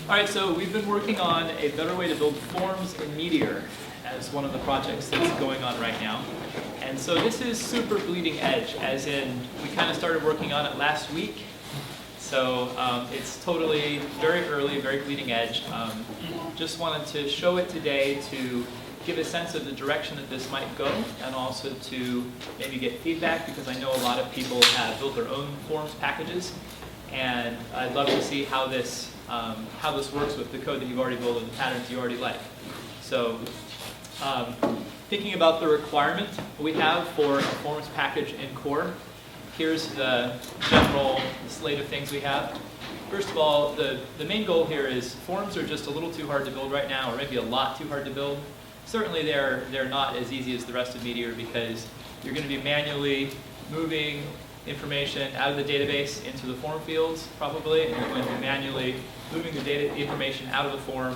All right, so we've been working on a better way to build forms in Meteor as one of the projects that's going on right now. And so this is super bleeding edge, as in we kind of started working on it last week. So it's totally very early, very bleeding edge. Just wanted to show it today to give a sense of the direction that this might go, and also to maybe get feedback, because I know a lot of people have built their own forms packages. And I'd love to see how this works with the code that you've already built and the patterns you already like. So thinking about the requirement we have for a forms package in core, here's the general slate of things we have. First of all, the main goal here is forms are just a little too hard to build right now, or maybe a lot too hard to build. Certainly they're not as easy as the rest of Meteor, because you're going to be manually moving information out of the database into the form fields, probably, and you're going to be manually moving the information out of the form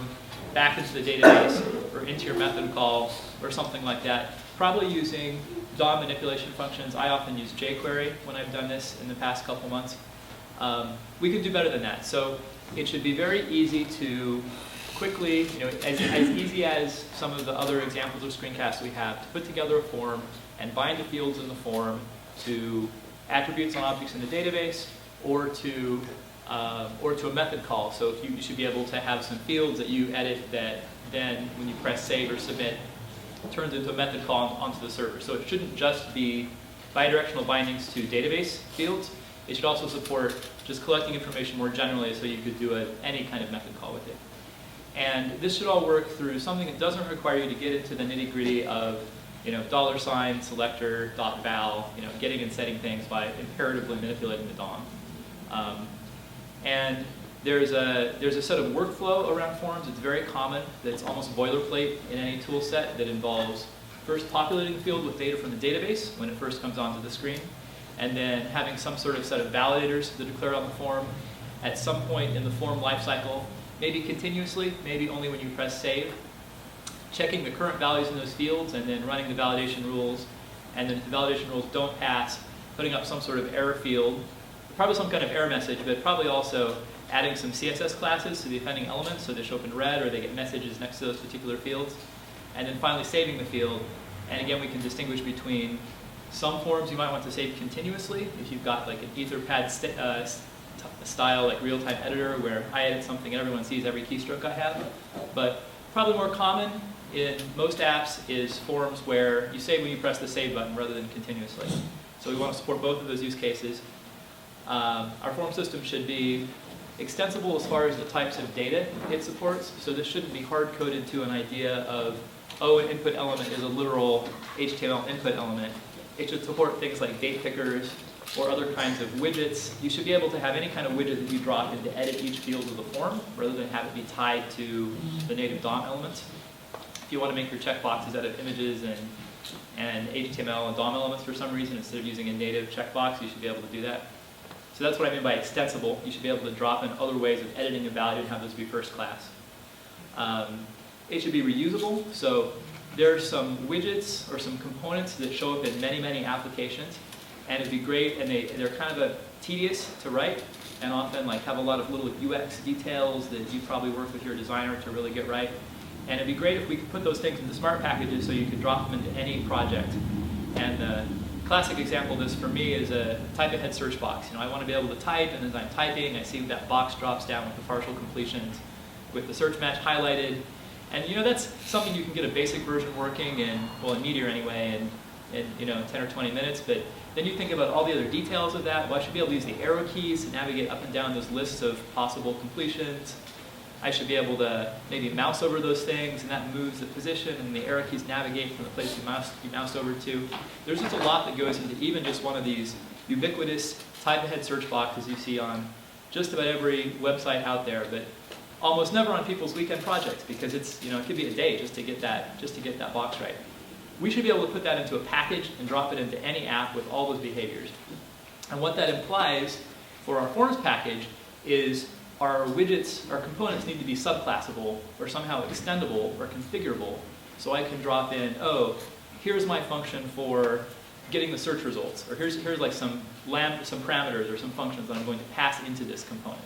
back into the database or into your method call or something like that, probably using DOM manipulation functions. I often use jQuery when I've done this in the past couple months. We could do better than that. So it should be very easy to quickly, as easy as some of the other examples of screencasts we have, to put together a form and bind the fields in the form to attributes and objects in the database, or to a method call. So you should be able to have some fields that you edit that then, when you press save or submit, turns into a method call onto the server. So it shouldn't just be bidirectional bindings to database fields. It should also support just collecting information more generally, so you could do any kind of method call with it. And this should all work through something that doesn't require you to get into the nitty-gritty of $ selector .val, getting and setting things by imperatively manipulating the DOM. And there's a set of workflow around forms. It's very common. That's almost boilerplate in any tool set, that involves first populating the field with data from the database when it first comes onto the screen, and then having some sort of set of validators that declare on the form at some point in the form lifecycle, maybe continuously, maybe only when you press save, checking the current values in those fields, and then running the validation rules. And then if the validation rules don't pass, putting up some sort of error field, probably some kind of error message, but probably also adding some CSS classes to the offending elements, so they show up in red, or they get messages next to those particular fields. And then finally saving the field. And again, we can distinguish between some forms you might want to save continuously, if you've got like an Etherpad style, like real-time editor, where I edit something and everyone sees every keystroke I have. But probably more common in most apps is forms where you save when you press the save button rather than continuously. So we want to support both of those use cases. Our form system should be extensible as far as the types of data it supports. So this shouldn't be hard-coded to an idea of, oh, an input element is a literal HTML input element. It should support things like date pickers or other kinds of widgets. You should be able to have any kind of widget that you drop in to edit each field of the form, rather than have it be tied to the native DOM elements. If you want to make your checkboxes out of images and HTML and DOM elements for some reason, instead of using a native checkbox, you should be able to do that. So that's what I mean by extensible. You should be able to drop in other ways of editing a value and have those be first class. It should be reusable. So there are some widgets or some components that show up in many, many applications. And it'd be great, and they're kind of tedious to write, and often have a lot of little UX details that you probably work with your designer to really get right. And it'd be great if we could put those things into smart packages so you could drop them into any project. And the classic example of this for me is a type-ahead search box. I want to be able to type, and as I'm typing, I see that box drops down with the partial completions, with the search match highlighted. And that's something you can get a basic version working in Meteor anyway, in 10 or 20 minutes. But then you think about all the other details of that. Well, I should be able to use the arrow keys to navigate up and down those lists of possible completions. I should be able to maybe mouse over those things, and that moves the position, and the arrow keys navigate from the place you mouse over to. There's just a lot that goes into even just one of these ubiquitous type-ahead search boxes you see on just about every website out there, but almost never on people's weekend projects, because it could be a day just to get that box right. We should be able to put that into a package and drop it into any app with all those behaviors. And what that implies for our forms package is our widgets, our components need to be subclassable or somehow extendable or configurable. So I can drop in, oh, here's my function for getting the search results, or here's like some parameters or some functions that I'm going to pass into this component.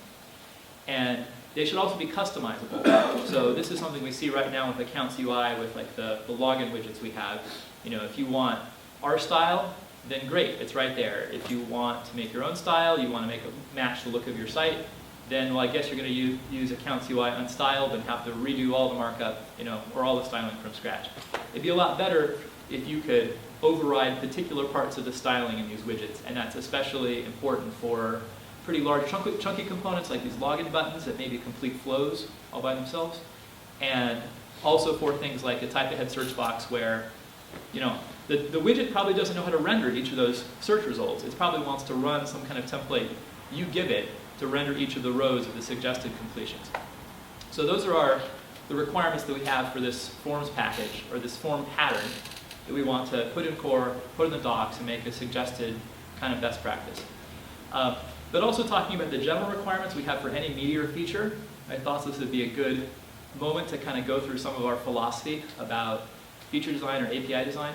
And They should also be customizable. So this is something we see right now with Accounts UI with like the login widgets we have. You know, if you want our style, then great, it's right there. If you want to make your own style, you want to make it match the look of your site, then, well, I guess you're going to use Accounts UI unstyled and have to redo all the markup, you know, or all the styling from scratch. It'd be a lot better if you could override particular parts of the styling in these widgets, and that's especially important for pretty large chunky components like these login buttons that maybe complete flows all by themselves, and also for things like a type ahead search box where, you know, the widget probably doesn't know how to render each of those search results. It probably wants to run some kind of template you give it to render each of the rows of the suggested completions. So those are the requirements that we have for this forms package, or this form pattern that we want to put in core, put in the docs, and make a suggested kind of best practice. But also talking about the general requirements we have for any Meteor feature, I thought this would be a good moment to kind of go through some of our philosophy about feature design or API design.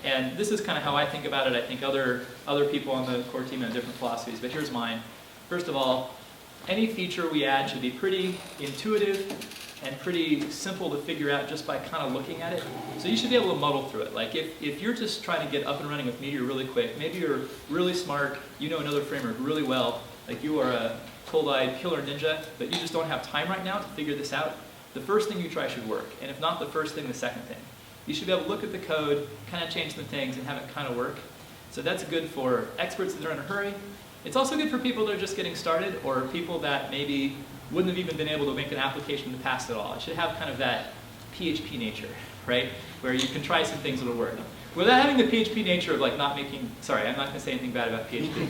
And this is kind of how I think about it. I think other people on the core team have different philosophies, but here's mine. First of all, any feature we add should be pretty intuitive and pretty simple to figure out just by kind of looking at it. So you should be able to muddle through it. Like if you're just trying to get up and running with Meteor really quick, maybe you're really smart, you know another framework really well, like you are a cold-eyed killer ninja, but you just don't have time right now to figure this out, the first thing you try should work. And if not the first thing, the second thing. You should be able to look at the code, kind of change some things, and have it kind of work. So that's good for experts that are in a hurry. It's also good for people that are just getting started, or people that maybe wouldn't have even been able to make an application in the past at all. It should have kind of that PHP nature, right? Where you can try some things that'll work. Without having the PHP nature of like not making, sorry, I'm not going to say anything bad about PHP.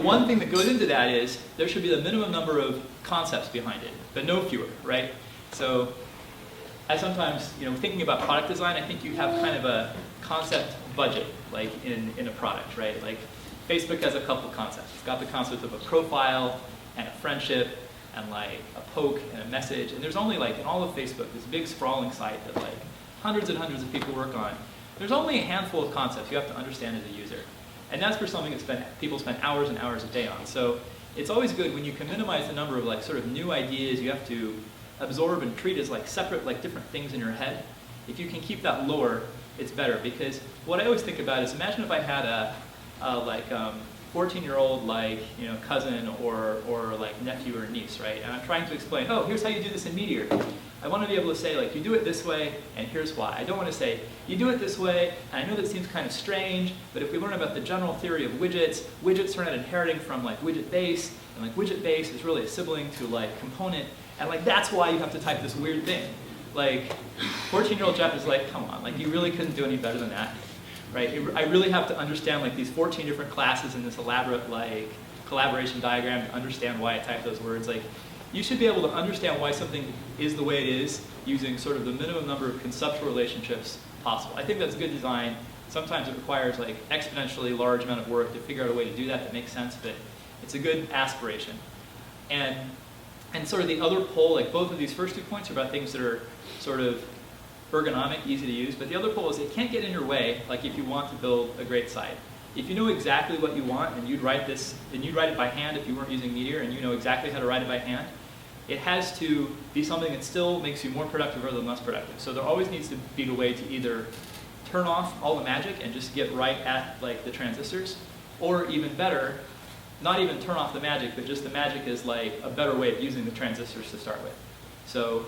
One thing that goes into that is there should be the minimum number of concepts behind it, but no fewer, right? So I sometimes, you know, thinking about product design, I think you have kind of a concept budget, like in a product, right? Like Facebook has a couple of concepts. It's got the concept of a profile and a friendship and like a poke and a message. And there's only like, in all of Facebook, this big sprawling site that like hundreds and hundreds of people work on. There's only a handful of concepts you have to understand as a user. And that's for something that people spend hours and hours a day on. So it's always good when you can minimize the number of like sort of new ideas you have to absorb and treat as like separate, like different things in your head. If you can keep that lower, it's better. Because what I always think about is, imagine if I had a 14-year-old like, you know, cousin or like nephew or niece, right? And I'm trying to explain, oh, here's how you do this in Meteor. I want to be able to say, like, you do it this way, and here's why. I don't want to say, you do it this way, and I know that seems kind of strange, but if we learn about the general theory of widgets, widgets are not inheriting from like widget base, and like widget base is really a sibling to like component, and like that's why you have to type this weird thing. Like, 14-year-old Geoff is like, come on, like you really couldn't do any better than that, right? I really have to understand like these 14 different classes in this elaborate like collaboration diagram to understand why I type those words. Like, you should be able to understand why something is the way it is using sort of the minimum number of conceptual relationships possible. I think that's good design. Sometimes it requires like exponentially large amount of work to figure out a way to do that that makes sense, but it's a good aspiration. And sort of the other pole, like both of these first 2 points are about things that are sort of ergonomic, easy to use, but the other pole is it can't get in your way, like if you want to build a great site. If you know exactly what you want and you'd write this, and you'd write it by hand if you weren't using Meteor, and you know exactly how to write it by hand, it has to be something that still makes you more productive rather than less productive. So there always needs to be a way to either turn off all the magic and just get right at like the transistors, or even better, not even turn off the magic, but just the magic is like a better way of using the transistors to start with. So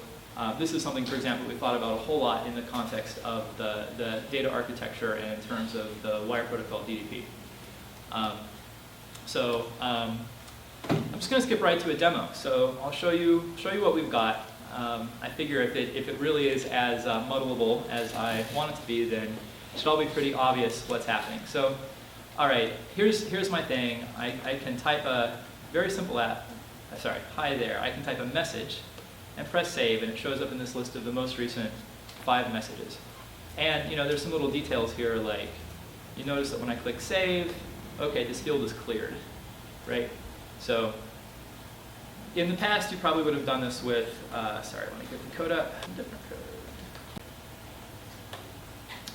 this is something, for example, we thought about a whole lot in the context of the data architecture and in terms of the wire protocol DDP. I'm just going to skip right to a demo. So I'll show you what we've got. I figure if it really is as muddleable as I want it to be, then it should all be pretty obvious what's happening. So, all right, here's my thing. I can type a very simple app. Sorry, hi there. I can type a message and press save, and it shows up in this list of the most recent 5 messages. And you know, there's some little details here, like you notice that when I click save, okay, this field is cleared, right? So in the past, you probably would have done this with, sorry, let me get the code up, different code.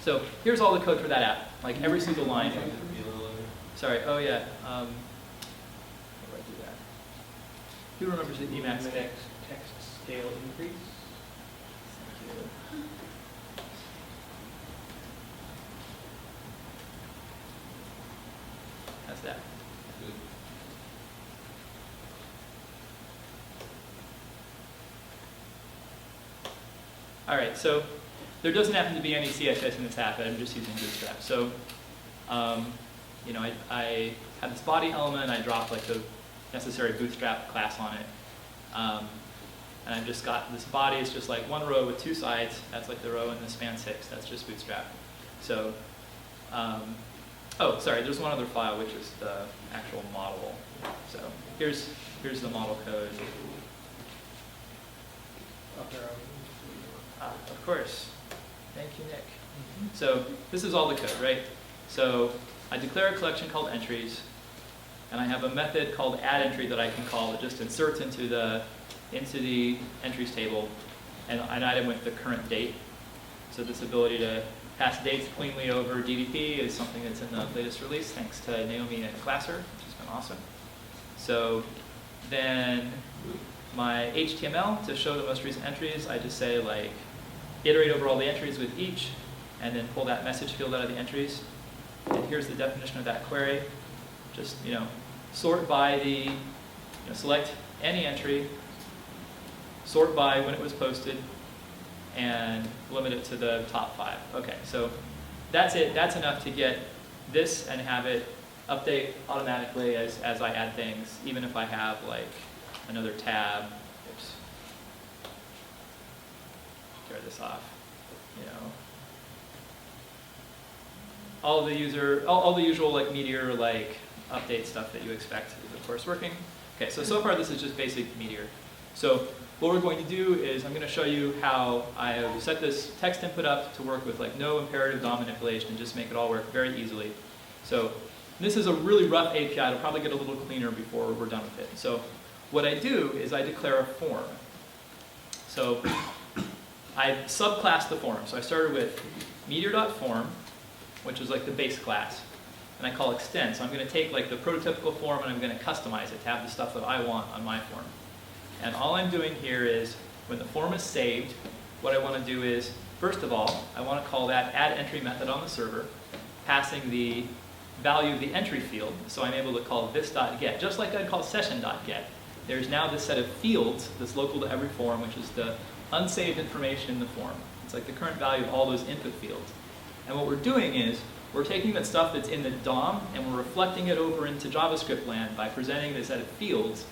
So here's all the code for that app, like every single line. Sorry, oh yeah. Who remembers the Emacs thing? Text scale increase. Thank you. How's that? Good. All right, so there doesn't happen to be any CSS in this app, but I'm just using Bootstrap. So, you know, I have this body element, I drop like the necessary Bootstrap class on it. And I've just got this body, it's just like one row with two sides. That's like the row in the span 6. That's just Bootstrap. So, oh, sorry, there's one other file, which is the actual model. So here's the model code. Of course. Thank you, Nick. So this is all the code, right? So I declare a collection called entries, and I have a method called addEntry that I can call that just inserts into the entries table and an item with the current date. So this ability to pass dates cleanly over DDP is something that's in the latest release, thanks to Naomi and Classer, which has been awesome. So then my HTML, to show the most recent entries, I just say like iterate over all the entries with each, and then pull that message field out of the entries. And here's the definition of that query. Just, you know, sort by the, you know, select any entry, sort by when it was posted, and limit it to the top 5. Okay, so that's it. That's enough to get this and have it update automatically as I add things, even if I have like another tab. Oops. Tear this off. You know, all the usual like Meteor like update stuff that you expect is of course working. Okay, so far this is just basic Meteor. So what we're going to do is I'm going to show you how I have set this text input up to work with like no imperative DOM manipulation and just make it all work very easily. So this is a really rough API. It'll probably get a little cleaner before we're done with it. So what I do is I declare a form. So I subclass the form. So I started with meteor.form, which is like the base class. And I call extend. So I'm going to take like the prototypical form and I'm going to customize it to have the stuff that I want on my form. And all I'm doing here is, when the form is saved, what I want to do is, first of all, I want to call that addEntry method on the server, passing the value of the entry field. So I'm able to call this.get, just like I'd call session.get. There's now this set of fields that's local to every form, which is the unsaved information in the form. It's like the current value of all those input fields. And what we're doing is, we're taking that stuff that's in the DOM and we're reflecting it over into JavaScript land by presenting this set of fields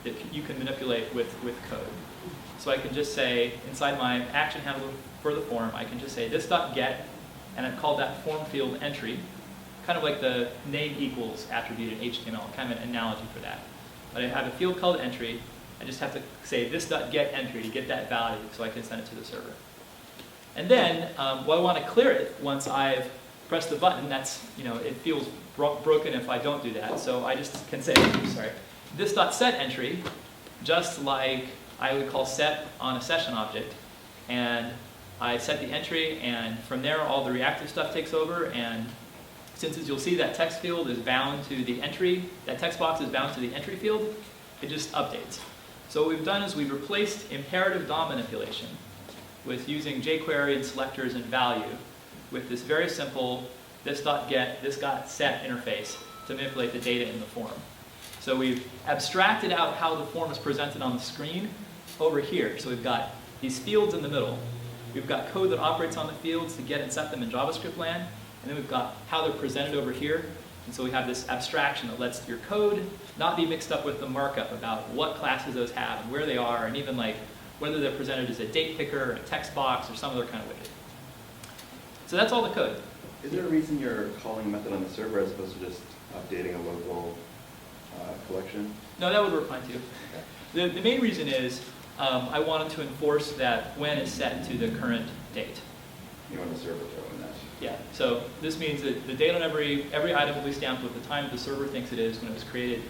that you can manipulate with code. So I can just say, inside my action handler for the form, I can just say this.get, and I've called that form field entry, kind of like the name equals attribute in HTML, kind of an analogy for that. But I have a field called entry. I just have to say this.get entry to get that value so I can send it to the server. And then, well, I want to clear it once I've pressed the button. That's, you know, it feels broken if I don't do that. So I just can say, sorry, this.set entry, just like I would call set on a session object. And I set the entry, and from there all the reactive stuff takes over. And since, as you'll see, that text field is bound to the entry, that text box is bound to the entry field, it just updates. So what we've done is we've replaced imperative DOM manipulation with using jQuery and selectors and value with this very simple this.get, this.set interface to manipulate the data in the form. So we've abstracted out how the form is presented on the screen over here. So we've got these fields in the middle. We've got code that operates on the fields to get and set them in JavaScript land. And then we've got how they're presented over here. And so we have this abstraction that lets your code not be mixed up with the markup about what classes those have and where they are, and even like whether they're presented as a date picker, or a text box, or some other kind of widget. So that's all the code. Is there a reason you're calling a method on the server as opposed to just updating a local collection? No, that would work fine too. The main reason is I wanted to enforce that when is set to the current date. You want the server throwing that? Yeah, so this means that the date on every item will be stamped with the time the server thinks it is when it was created.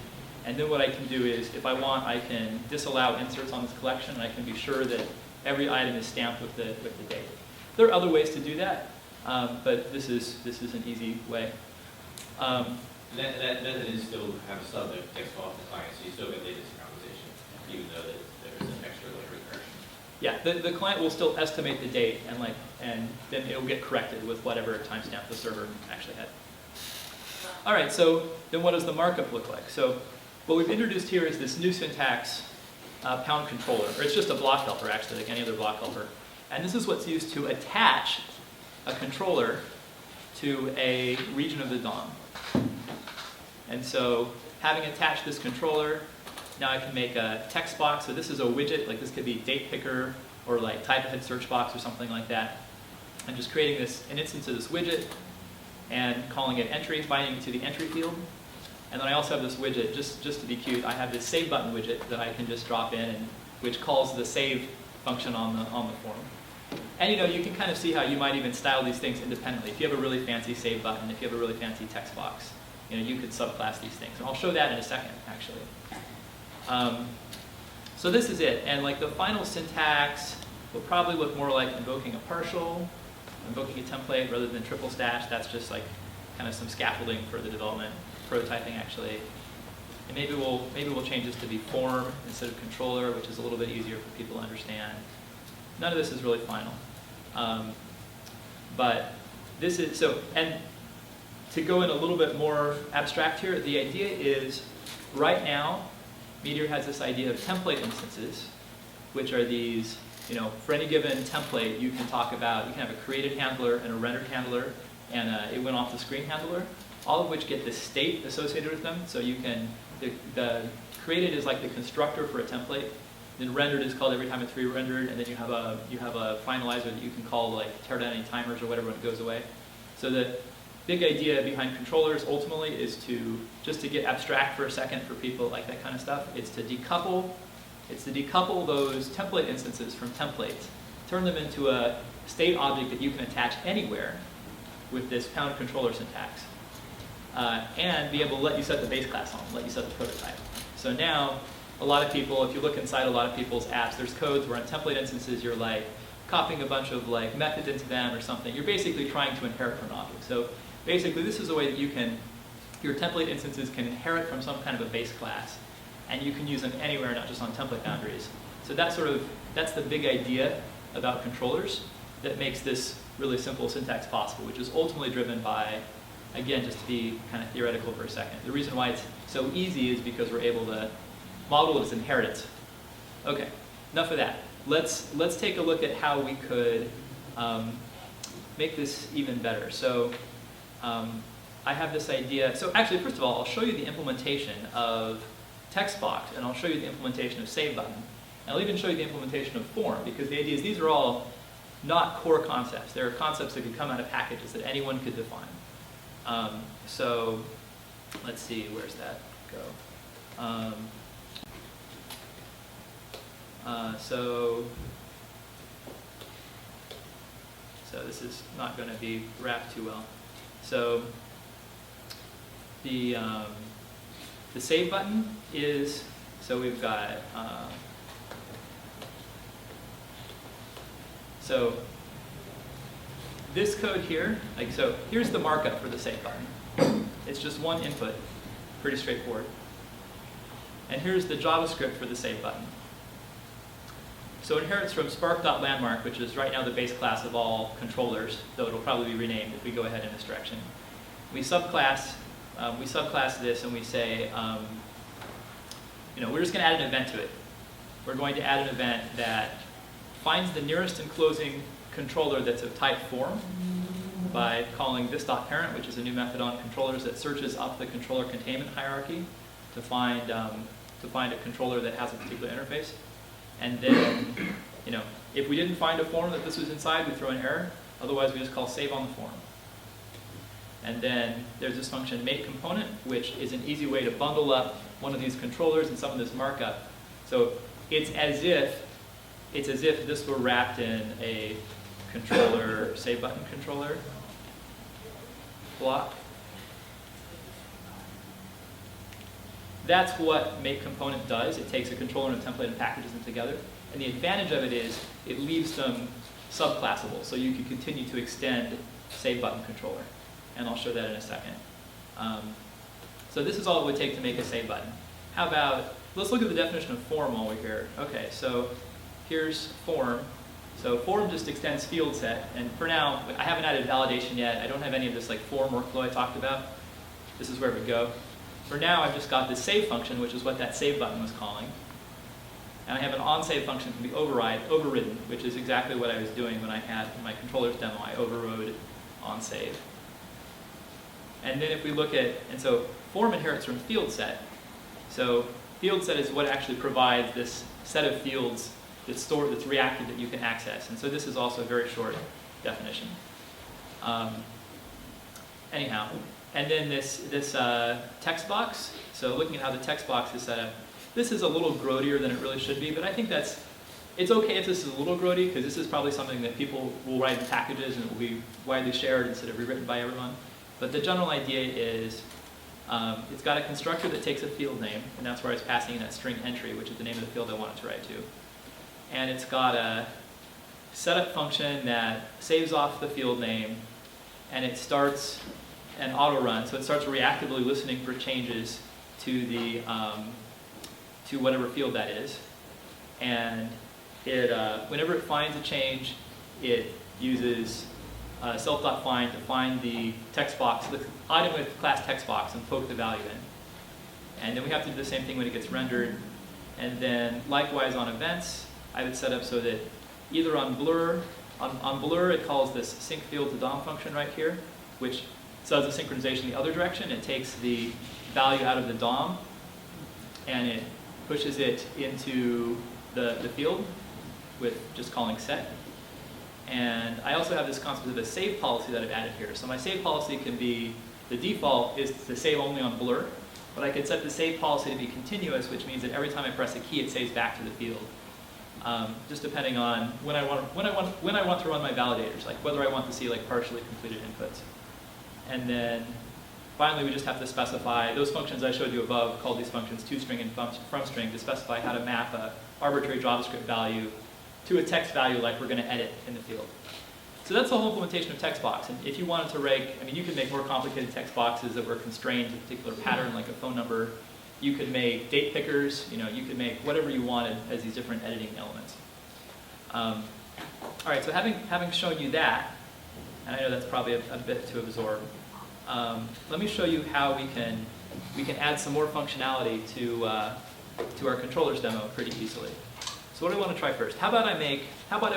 And then what I can do is, if I want, I can disallow inserts on this collection, and I can be sure that every item is stamped with the date. There are other ways to do that, but this is an easy way. That method is still have some text off the client, so you still get data synchronization. even though that there's an extra layer recursion. Yeah, the client will still estimate the date, and then it'll get corrected with whatever timestamp the server actually had. All right, so then what does the markup look like? So what we've introduced here is this new syntax, pound controller, or it's just a block helper actually, like any other block helper. And this is what's used to attach a controller to a region of the DOM. And so having attached this controller, now I can make a text box. So this is a widget, like this could be date picker or like type ahead search box or something like that. I'm just creating an instance of this widget and calling it entry, binding it to the entry field. And then I also have this widget, just to be cute, I have this save button widget that I can just drop in, and which calls the save function on the form. And you can kind of see how you might even style these things independently. If you have a really fancy save button, if you have a really fancy text box, you could subclass these things. And I'll show that in a second, actually. So this is it. And like the final syntax will probably look more like invoking a partial, invoking a template rather than triple stash. That's just like kind of some scaffolding for the development, prototyping actually. And maybe we'll change this to be form instead of controller, which is a little bit easier for people to understand. None of this is really final. But this is, so, and to go in a little bit more abstract here, the idea is right now, Meteor has this idea of template instances, which are these, for any given template, you can talk about, you can have a created handler and a rendered handler and it went off the screen handler, all of which get the state associated with them. So you can, the created is like the constructor for a template. Then rendered is called every time it's re-rendered, and then you have a finalizer that you can call like tear down any timers or whatever when it goes away. So the big idea behind controllers ultimately is to, just to get abstract for a second for people like that kind of stuff, it's to decouple those template instances from templates, turn them into a state object that you can attach anywhere with this pound controller syntax, and be able to let you set the base class on, let you set the prototype. So now, a lot of people, if you look inside a lot of people's apps, there's codes where on template instances you're like copying a bunch of like methods into them or something. You're basically trying to inherit from an object. So basically this is a way that you can, your template instances can inherit from some kind of a base class, and you can use them anywhere, not just on template boundaries. So that's the big idea about controllers that makes this really simple syntax possible, which is ultimately driven by, again, just to be kind of theoretical for a second. The reason why it's so easy is because we're able to model its inheritance. Okay, enough of that. Let's take a look at how we could make this even better. So I have this idea. So actually, first of all, I'll show you the implementation of text box, and I'll show you the implementation of save button. And I'll even show you the implementation of form, because the idea is these are all not core concepts. They're concepts that could come out of packages that anyone could define. So let's see, where's that go? So this is not going to be wrapped too well. So the save button is, so we've got, so this code here, like so, here's the markup for the save button. It's just one input, pretty straightforward. And here's the JavaScript for the save button. So it inherits from spark.landmark, which is right now the base class of all controllers, though it'll probably be renamed if we go ahead in this direction. We subclass this and we say, we're just going to add an event to it. We're going to add an event that finds the nearest enclosing controller that's of type form by calling this.parent, which is a new method on controllers that searches up the controller containment hierarchy to find a controller that has a particular interface. And then, if we didn't find a form that this was inside, we throw an error. Otherwise, we just call save on the form. And then there's this function make component, which is an easy way to bundle up one of these controllers and some of this markup. So it's as if this were wrapped in a controller, save button controller block. That's what make component does. It takes a controller and a template and packages them together. And the advantage of it is it leaves them subclassable, so you can continue to extend save button controller. And I'll show that in a second. So this is all it would take to make a save button. How about let's look at the definition of form while we're here. Okay, so here's form. So form just extends field set, and for now, I haven't added validation yet. I don't have any of this like form workflow I talked about. This is where it would go. For now, I've just got this save function, which is what that save button was calling. And I have an onSave function that can be overridden, which is exactly what I was doing when I had my controllers demo. I overrode onSave. And then if we look at, and so form inherits from field set. So field set is what actually provides this set of fields that's stored, that's reactive, that you can access. And so this is also a very short definition. Anyhow, and then this text box. So looking at how the text box is set up, this is a little grodier than it really should be, but I think it's okay if this is a little grody, because this is probably something that people will write in packages and it will be widely shared instead of rewritten by everyone. But the general idea is it's got a constructor that takes a field name, and that's where I was passing in that string entry, which is the name of the field I want it to write to. And it's got a setup function that saves off the field name, and it starts an auto run, so it starts reactively listening for changes to the to whatever field that is. And it whenever it finds a change, it uses self.find to find the text box, the item with class text box, and poke the value in. And then we have to do the same thing when it gets rendered. And then likewise on events, I would set up so that either on blur it calls this sync field to DOM function right here, which does a synchronization the other direction. It takes the value out of the DOM and it pushes it into the field with just calling set. And I also have this concept of a save policy that I've added here. So my save policy can be, the default is to save only on blur, but I could set the save policy to be continuous, which means that every time I press a key, it saves back to the field. Just depending on when I want to run my validators, like whether I want to see like partially completed inputs. And then finally, we just have to specify those functions I showed you above, called these functions toString and FromString, to specify how to map an arbitrary JavaScript value to a text value like we're going to edit in the field. So that's the whole implementation of text box. And if you wanted to rake, I mean, you could make more complicated text boxes that were constrained to a particular pattern, like a phone number. You could make date pickers. You know, you could make whatever you wanted as these different editing elements. All right. So having shown you that, and I know that's probably a bit to absorb. Let me show you how we can add some more functionality to our controllers demo pretty easily. So what do I want to try first? How about I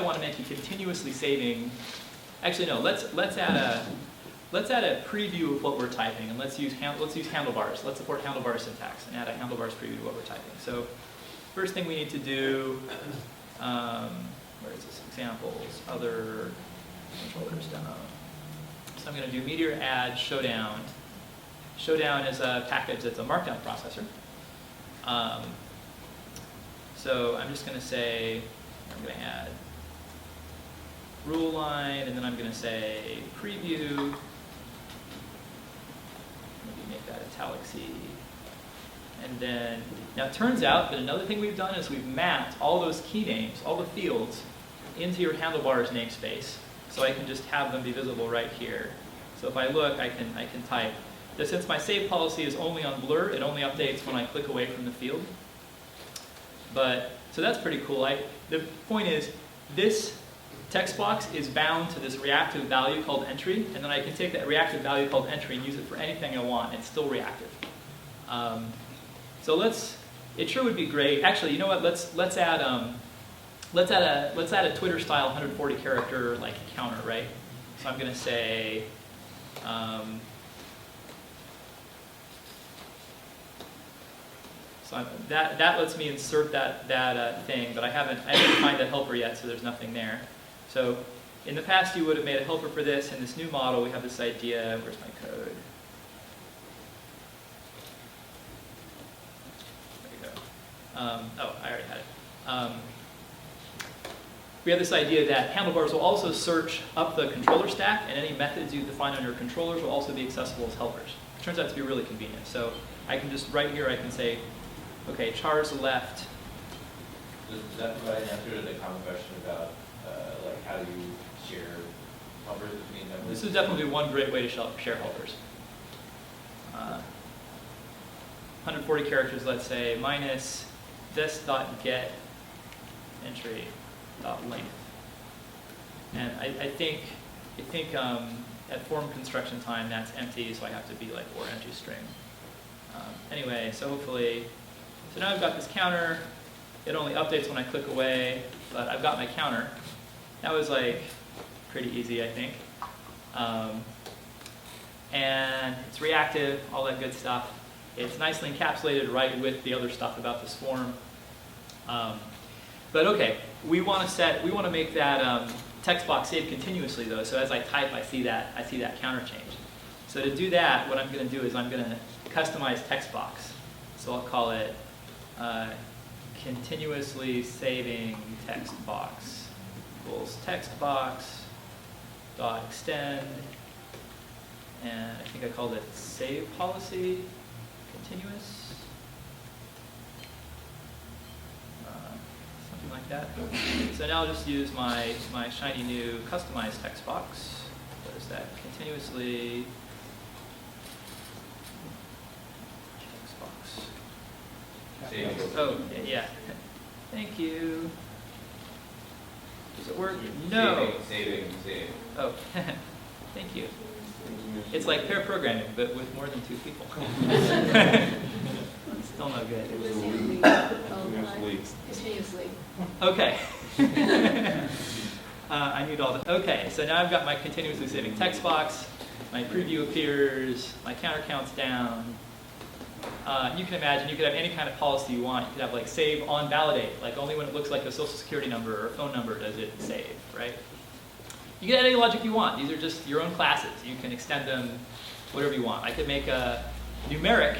want to make a continuously saving. Actually, no. Let's add a preview of what we're typing, and let's use handlebars. Let's support handlebar syntax and add a handlebars preview of what we're typing. So first thing we need to do. Where is this? Examples. Other controllers demo. So I'm going to do Meteor add showdown. Showdown is a package that's a markdown processor. So I'm just going to say, I'm going to add rule line, and then I'm going to say preview. Maybe make that italic C. And then, now it turns out that another thing we've done is we've mapped all those key names, all the fields, into your handlebars namespace. So I can just have them be visible right here. So if I look, I can type. So since my save policy is only on blur, it only updates when I click away from the field. But so that's pretty cool. The point is, this text box is bound to this reactive value called entry, and then I can take that reactive value called entry and use it for anything I want. It's still reactive. So it sure would be great. Actually, you know what? Let's add a Twitter style 140 character like counter, right? So I'm going to say. So that lets me insert that thing, but I haven't defined that helper yet, so there's nothing there. So in the past, you would have made a helper for this. In this new model, we have this idea. Where's my code? There we go. Oh, I already had it. We have this idea that handlebars will also search up the controller stack, and any methods you define on your controllers will also be accessible as helpers. It turns out to be really convenient. So I can just, right here, I can say, okay, char's left. Does that provide an answer to the common question about like how do you share helpers between them? This is definitely one great way to share helpers. 140 characters, let's say, minus this dot get entry dot length. And I think at form construction time that's empty, so I have to be like or empty string. Anyway, so hopefully, so now I've got this counter. It only updates when I click away, but I've got my counter. That was like pretty easy, I think. And it's reactive, all that good stuff. It's nicely encapsulated right with the other stuff about this form. But okay, we want to make that text box save continuously though. So as I type, I see that counter change. So to do that, what I'm going to do is I'm going to customize text box. So I'll call it continuously saving text box equals text box dot extend, and I think I called it save policy continuous, something like that. So now I'll just use my shiny new customized text box. What is that? Continuously text box. Saving. Oh, yeah. Thank you. Does it work? No. Saving. Oh, thank you. It's like pair programming, but with more than 2 people. Still no good. Continuously. Okay. I need all the. Okay, so now I've got my continuously saving text box. My preview appears. My counter counts down. You can imagine you could have any kind of policy you want. You could have like save on validate, like only when it looks like a social security number or a phone number does it save, right? You can add any logic you want. These are just your own classes. You can extend them whatever you want. I could make a numeric,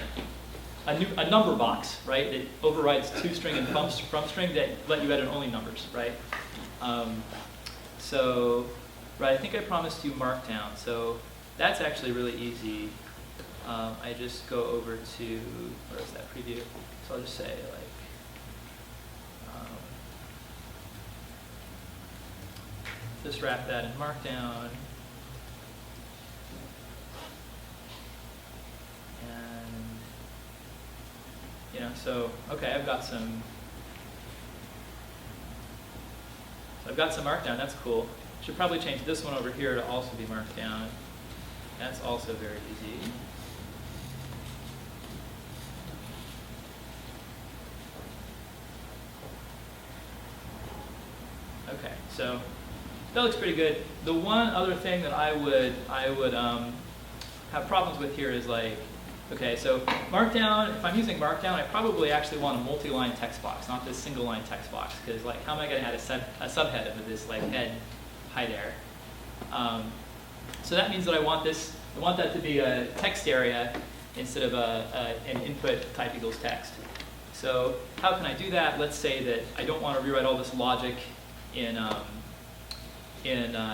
a number box, right, that overrides toString and from string that let you edit only numbers, right? Right, I think I promised you Markdown, so that's actually really easy. I just go over to, where is that preview? So I'll just say like, just wrap that in Markdown. And, so, okay, I've got some Markdown, that's cool. Should probably change this one over here to also be Markdown. That's also very easy. Okay, so that looks pretty good. The one other thing that I would have problems with here is like, okay, so Markdown, if I'm using Markdown, I probably actually want a multi-line text box, not this single-line text box, because like, how am I going to add a subhead of this like head, hi there? So that means that I want that to be a text area instead of an input type equals text. So how can I do that? Let's say that I don't want to rewrite all this logic in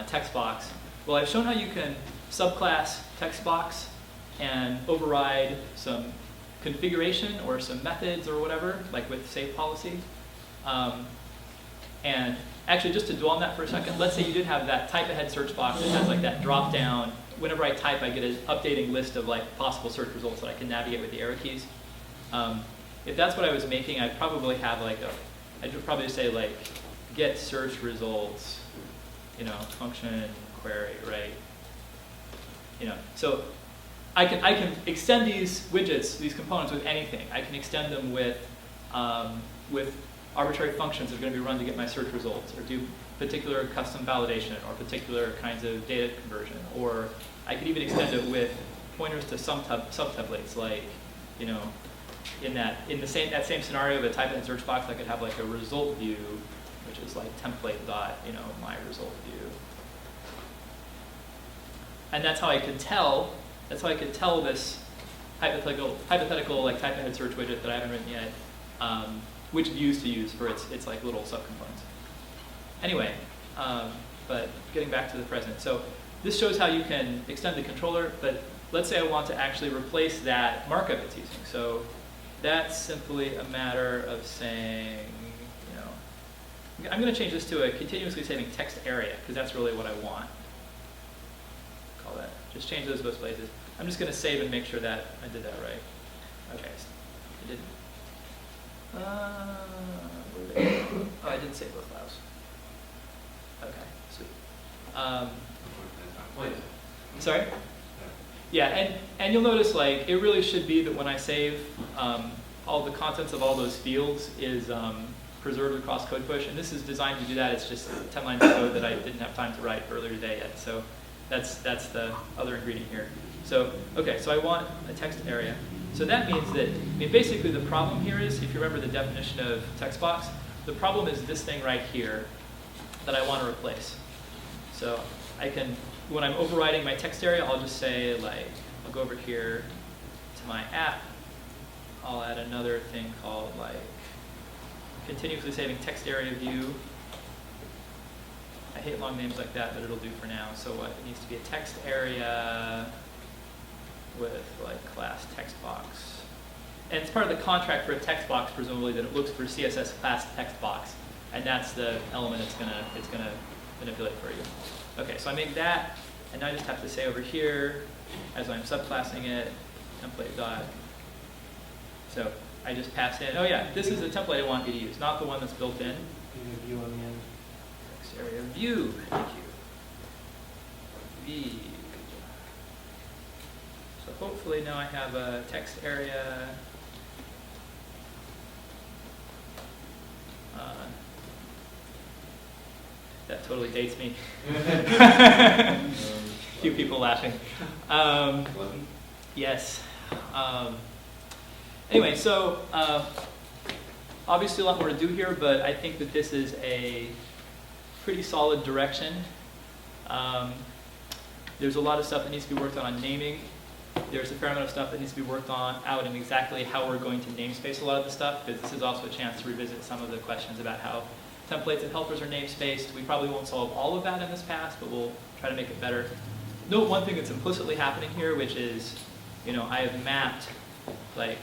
text box. Well, I've shown how you can subclass text box and override some configuration or some methods or whatever, like with save policy. And actually, just to dwell on that for a second, let's say you did have that type ahead search box that has like that drop down. Whenever I type, I get an updating list of like possible search results that I can navigate with the arrow keys. If that's what I was making, I'd probably have like I'd probably just say like get search results, function query, right? So I can extend these widgets, these components with anything. I can extend them with arbitrary functions that are going to be run to get my search results, or do particular custom validation, or particular kinds of data conversion, or I could even extend it with pointers to some subtemplates, like in that same scenario of a type in search box, I could have like a result view, which is like template dot my result view, and that's how I could tell this hypothetical like type ahead search widget that I haven't written yet, which views to use for its like little subcomponents. Anyway, but getting back to the present. So this shows how you can extend the controller, but let's say I want to actually replace that markup it's using. So that's simply a matter of saying, I'm going to change this to a continuously saving text area, because that's really what I want. Call that. Just change those both places. I'm just going to save and make sure that I did that right. Okay. I didn't. Where did it go? Oh, I didn't save both files. Okay, sweet. Sorry? Yeah, and you'll notice like it really should be that when I save, all the contents of all those fields is preserved across code push, and this is designed to do that. It's just 10 lines of code that I didn't have time to write earlier today yet. So that's the other ingredient here. So okay, so I want a text area. So that means that, I mean, basically the problem here is, if you remember the definition of text box, the problem is this thing right here that I want to replace. So I can, when I'm overriding my text area, I'll just say like, I'll go over here to my app. I'll add another thing called like continuously saving text area view. I hate long names like that, but it'll do for now. So what? It needs to be a text area with like class text box. And it's part of the contract for a text box, presumably, that it looks for CSS class text box, and that's the element it's gonna manipulate for you. Okay, so I make that, and now I just have to say over here, as I'm subclassing it, template dot. So I just pass in. Oh yeah, this is the template I want you to use, not the one that's built in. Need a view on the end. Text area view. Thank you. V. So hopefully now I have a text area. That totally dates me. Few people laughing. Yes. Anyway, so obviously a lot more to do here, but I think that this is a pretty solid direction. There's a lot of stuff that needs to be worked on naming. There's a fair amount of stuff that needs to be worked on out in exactly how we're going to namespace a lot of the stuff, because this is also a chance to revisit some of the questions about how templates and helpers are namespaced. We probably won't solve all of that in this pass, but we'll try to make it better. Note one thing that's implicitly happening here, which is, you know, I have mapped, like,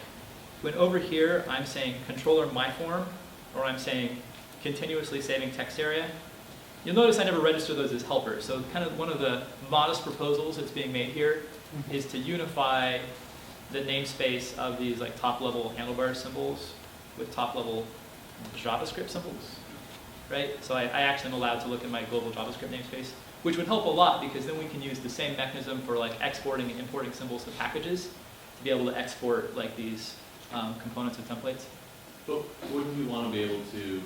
when over here I'm saying controller my form, or I'm saying continuously saving text area, you'll notice I never register those as helpers. So kind of one of the modest proposals that's being made here is to unify the namespace of these like top-level handlebar symbols with top-level JavaScript symbols, right? So I actually am allowed to look at my global JavaScript namespace, which would help a lot because then we can use the same mechanism for like exporting and importing symbols to packages to be able to export like these components of templates. But wouldn't we want to be able to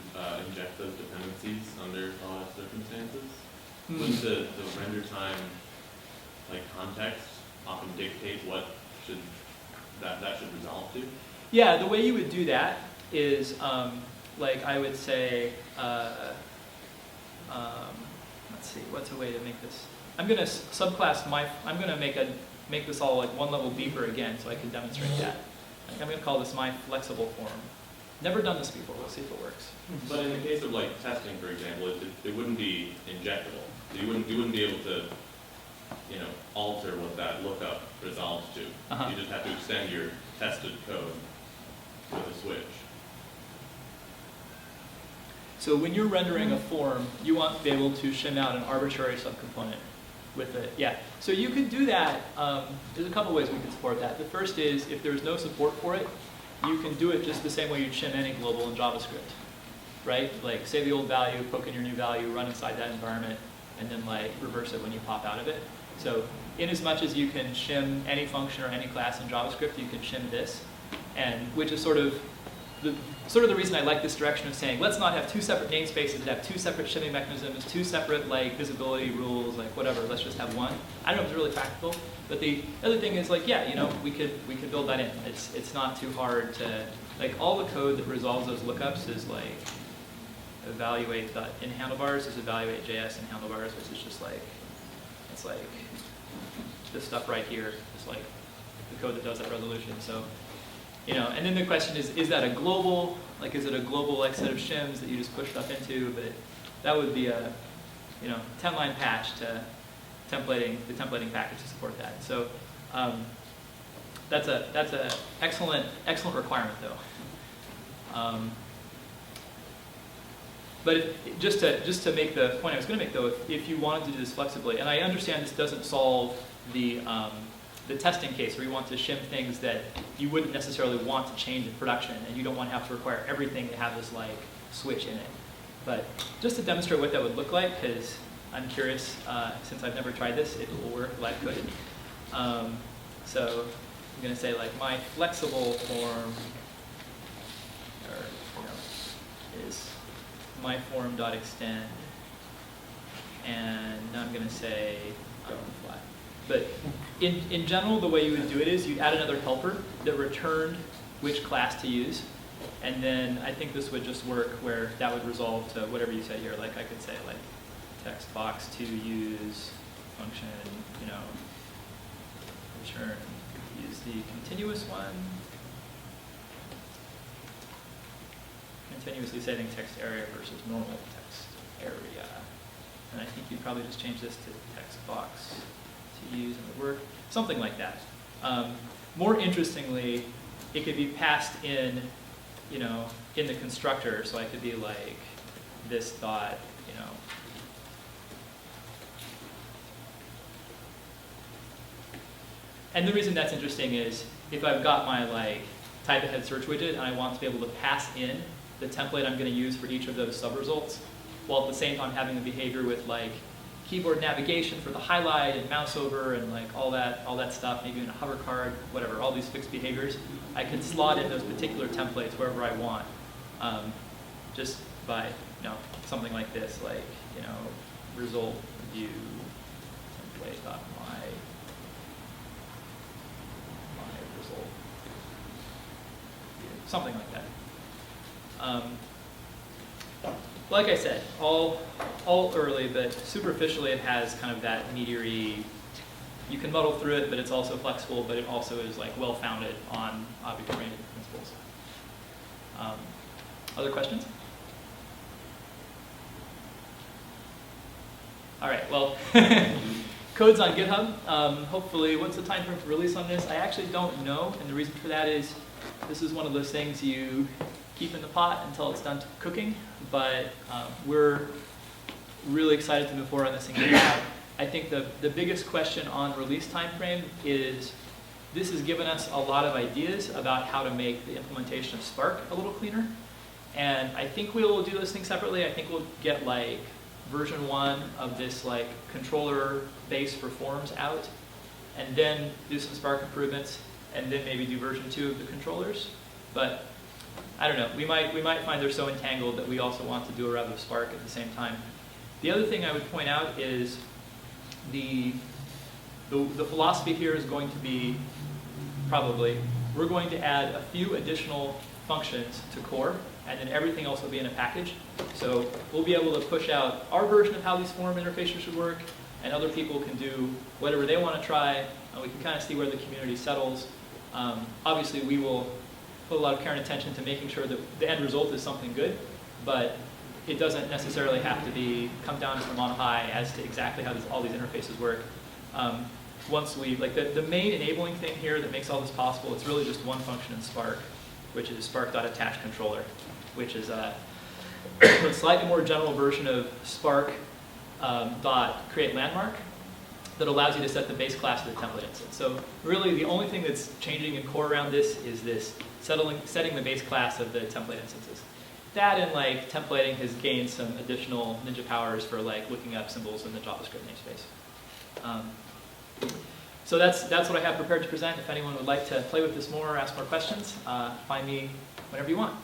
inject those dependencies under a lot of circumstances? Wouldn't the render time, like context, often dictate what should that should resolve to? Yeah, the way you would do that is like I would say, let's see, what's a way to make this? I'm going to subclass my. I'm going to make this all like one level deeper again, so I can demonstrate that. Like, I'm going to call this my flexible form. Never done this before. We'll see if it works. But in the case of like testing, for example, it wouldn't be injectable. So you wouldn't be able to, you know, alter what that lookup resolves to. You just have to extend your tested code with a switch. So when you're rendering a form, you want to be able to shim out an arbitrary subcomponent with it. Yeah. So you can do that. There's a couple ways we can support that. The first is if there's no support for it, you can do it just the same way you'd shim any global in JavaScript, right? Like save the old value, poke in your new value, run inside that environment, and then like reverse it when you pop out of it. So in as much as you can shim any function or any class in JavaScript, you can shim this, and which is sort of the reason I like this direction of saying let's not have two separate namespaces that have two separate shimming mechanisms, two separate like visibility rules, like whatever. Let's just have one. I don't know if it's really practical, but the other thing is like, yeah, you know, we could build that in. It's not too hard to like all the code that resolves those lookups is like evaluate in handlebars is evaluate JS in handlebars, which is just like it's like this stuff right here is like the code that does that resolution. So. You know, and then the question is that a global, like is it a global like set of shims that you just push stuff into? But that would be a, 10-line patch to the templating package to support that. So that's a excellent requirement though. But just to make the point I was going to make though, if you wanted to do this flexibly, and I understand this doesn't solve the the testing case where you want to shim things that you wouldn't necessarily want to change in production, and you don't want to have to require everything to have this like switch in it. But just to demonstrate what that would look like, because I'm curious, since I've never tried this, if it will work live coded. So I'm going to say like my flexible form, or is my form.extend, and now I'm going to say flat. But in general, the way you would do it is you'd add another helper that returned which class to use. And then I think this would just work where that would resolve to whatever you said here. Like I could say like text box to use function, return, use the continuous one. Continuously setting text area versus normal text area. And I think you'd probably just change this to text box to use and it would work. Something like that. More interestingly, it could be passed in in the constructor, so I could be like this dot, And the reason that's interesting is if I've got my like type ahead search widget and I want to be able to pass in the template I'm going to use for each of those subresults, while at the same time having the behavior with like keyboard navigation for the highlight and mouse over and like all that stuff, maybe in a hover card, whatever, all these fixed behaviors, I can slot in those particular templates wherever I want, just by something like this, like result view template dot my result view, something like that. Like I said, all early, but superficially it has kind of that meteor-y, you can muddle through it, but it's also flexible, but it also is like well-founded on object-oriented principles. Other questions? All right, well, code's on GitHub. Hopefully, what's the time frame for release on this? I actually don't know, and the reason for that is this is one of those things you keep in the pot until it's done cooking, but we're really excited to move forward on this and get it out. I think the biggest question on release time frame is this has given us a lot of ideas about how to make the implementation of Spark a little cleaner, and I think we'll do those things separately. I think we'll get like version 1 of this like controller base for forms out, and then do some Spark improvements, and then maybe do version 2 of the controllers. But I don't know, we might find they're so entangled that we also want to do a rev of Spark at the same time. The other thing I would point out is the philosophy here is going to be probably, we're going to add a few additional functions to core, and then everything else will be in a package. So we'll be able to push out our version of how these form interfaces should work, and other people can do whatever they want to try, and we can kind of see where the community settles. Obviously, we will put a lot of care and attention to making sure that the end result is something good, but it doesn't necessarily have to come down from on high as to exactly how all these interfaces work. Once we, like the main enabling thing here that makes all this possible, it's really just one function in Spark, which is spark.attachController, which is a slightly more general version of Spark dot create landmark that allows you to set the base class of the template instance. So really the only thing that's changing in core around this is this setting the base class of the template instances. That and like templating has gained some additional ninja powers for like looking up symbols in the JavaScript namespace. So that's what I have prepared to present. If anyone would like to play with this more or ask more questions, find me whenever you want.